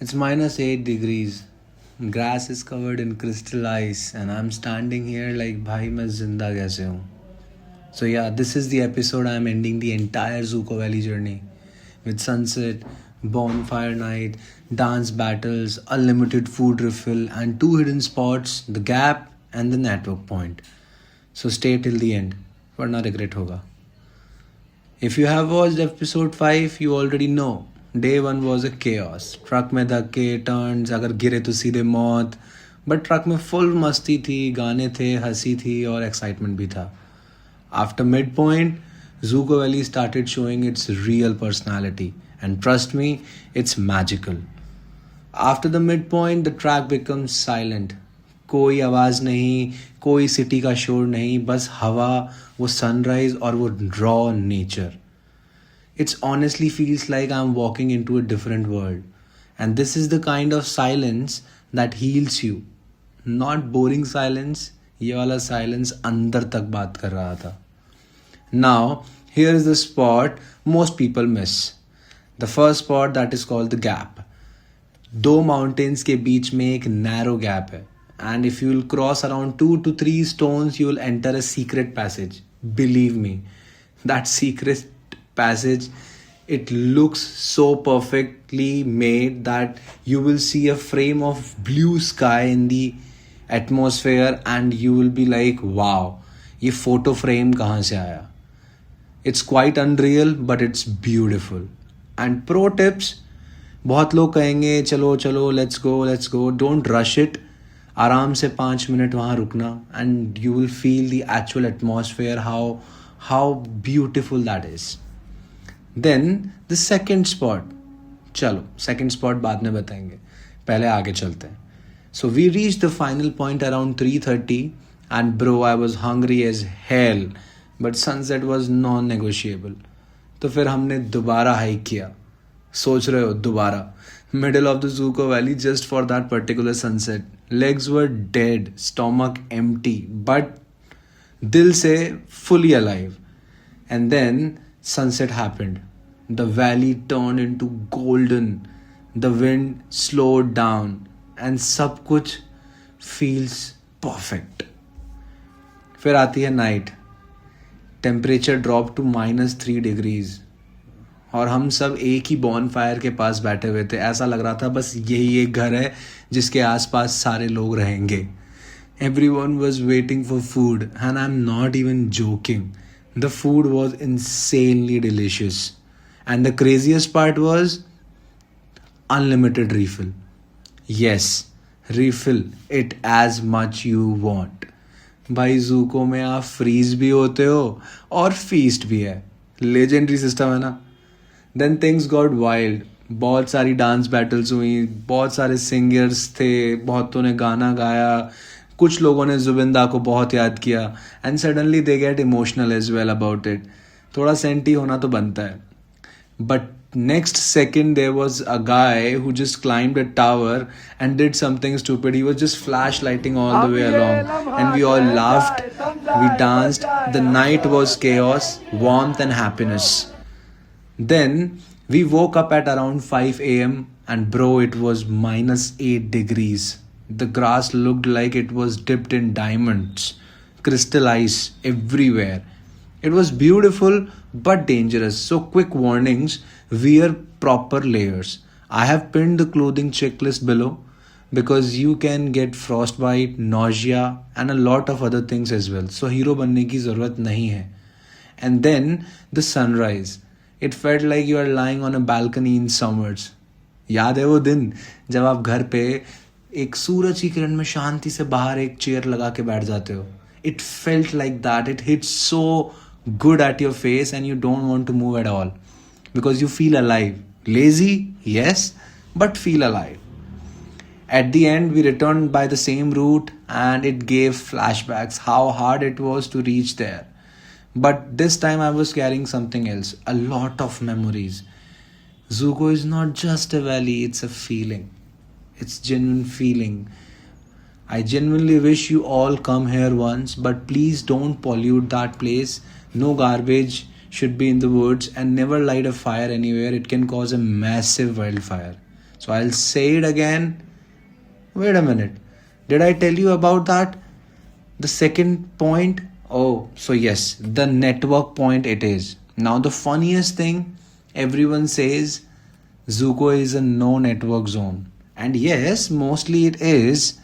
It's -8 degrees. Grass is covered in crystal ice, and I'm standing here like, bhai, main zinda kaise hu? So, yeah, this is the episode I'm ending the entire Dzukou Valley journey with sunset, bonfire night, dance battles, unlimited food refill, and two hidden spots, the gap and the network point. So, stay till the end, वरना regret होगा. If you have watched episode 5, you already know. Day 1 was a chaos. Truck में धक्के, turns, अगर गिरे तो सीधे मौत. But truck में फुल मस्ती थी, गाने थे, हंसी थी और एक्साइटमेंट भी था. After midpoint, Dzukou Valley started showing its real personality. And trust me, it's magical. After the midpoint, the track becomes silent. कोई आवाज़ नहीं, कोई सिटी का शोर नहीं, बस हवा, वो सनराइज और वो raw nature. It honestly feels like I'm walking into a different world. And this is the kind of silence that heals you. Not boring silence, ये वाला silence अंदर तक बात कर रहा था. Now, here is the spot most people miss. The first spot that is called the gap. दो mountains के बीच में एक narrow gap है. And if you will cross around 2 to 3 stones, you will enter a secret passage. Believe me, that secret passage, it looks so perfectly made that you will see a frame of blue sky in the atmosphere and you will be like, wow, ये photo frame कहाँ से आया? It's quite unreal, but it's beautiful. And pro tips, बहुत लोग कहेंगे चलो चलो let's go, don't rush it. आराम से 5 मिनट वहाँ रुकना and you will feel the actual atmosphere, how beautiful that is. Then the second spot. चलो second spot बाद में बताएंगे, पहले आगे चलते हैं. So we reached the final point around 3:30 and bro, I was hungry as hell, but sunset was non-negotiable. तो फिर हमने दोबारा हाइक किया. सोच रहे हो दोबारा, middle of the Dzukou Valley just for that particular sunset. Legs were dead, stomach empty, but दिल से fully alive. And then sunset happened. The valley turned into golden. The wind slowed down and सब कुछ feels perfect. फिर आती है night. Temperature dropped to -3 degrees. और हम सब एक ही bonfire के पास बैठे हुए थे. ऐसा लग रहा था बस यही एक घर है जिसके आसपास सारे लोग रहेंगे. Everyone was waiting for food and I'm not even joking. The food was insanely delicious. And the craziest part was unlimited refill. Yes, refill it as much you want. भाई ज़ूको में आप फ्रीज भी होते हो और फीस्ट भी है. Legendary system है ना. Then things got wild. बहुत सारी डांस बैटल्स हुई, बहुत सारे सिंगर्स थे, बहुतों ने गाना गाया, कुछ लोगों ने जुबिंदा को बहुत याद किया. And suddenly they get emotional as well about it. थोड़ा सेंटी होना तो बनता है. But next second there was a guy who just climbed a tower and did something stupid. He was just flash lighting all the way along and we all laughed, we danced. The night was chaos, warmth and happiness. Then we woke up at around 5 a.m. and bro, it was -8 degrees. The grass looked like it was dipped in diamonds, crystal ice everywhere. It was beautiful but dangerous. So quick warnings, wear proper layers. I have pinned the clothing checklist below because you can get frostbite, nausea and a lot of other things as well. So hero बनने की ज़रूरत नहीं है. And then the sunrise. It felt like you are lying on a balcony in summers. याद है वो दिन जब आप घर पे एक सूरज की किरण में शांति से बाहर एक चेयर लगा के बैठ जाते हो. It felt like that. It hits so good at your face and you don't want to move at all because you feel alive. Lazy, yes, but feel alive. At the end, we returned by the same route and it gave flashbacks how hard it was to reach there. But this time I was carrying something else, a lot of memories. Dzukou is not just a valley, it's a feeling. It's genuine feeling. I genuinely wish you all come here once, but please don't pollute that place. No garbage should be in the woods and never light a fire anywhere. It can cause a massive wildfire. So I'll say it again. Wait a minute. Did I tell you about that? The second point? Oh, so yes, the network point it is. Now, the funniest thing, everyone says Dzukou is a no network zone. And yes, mostly it is.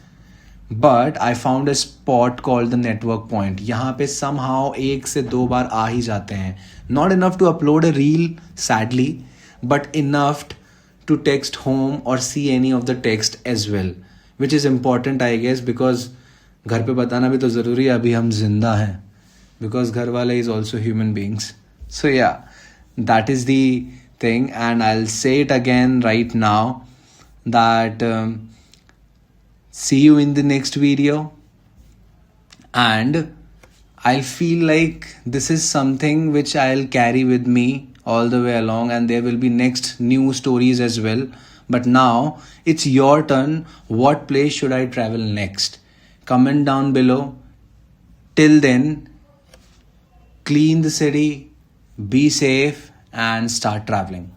But I found a spot called the network point. यहाँ पे somehow एक से दो बार आ ही जाते हैं. Not enough to upload a reel, sadly, but enough to text home or see any of the text as well. Which is important, I guess, because घर पे बताना भी तो ज़रूरी है अभी हम जिंदा हैं. Because घर वाले is also human beings. So yeah, that is the thing, and I'll say it again right now that see you in the next video. And I feel like this is something which I'll carry with me all the way along, and there will be next new stories as well. But now it's your turn. What place should I travel next? Comment down below. Till then, clean the city, be safe, and start traveling.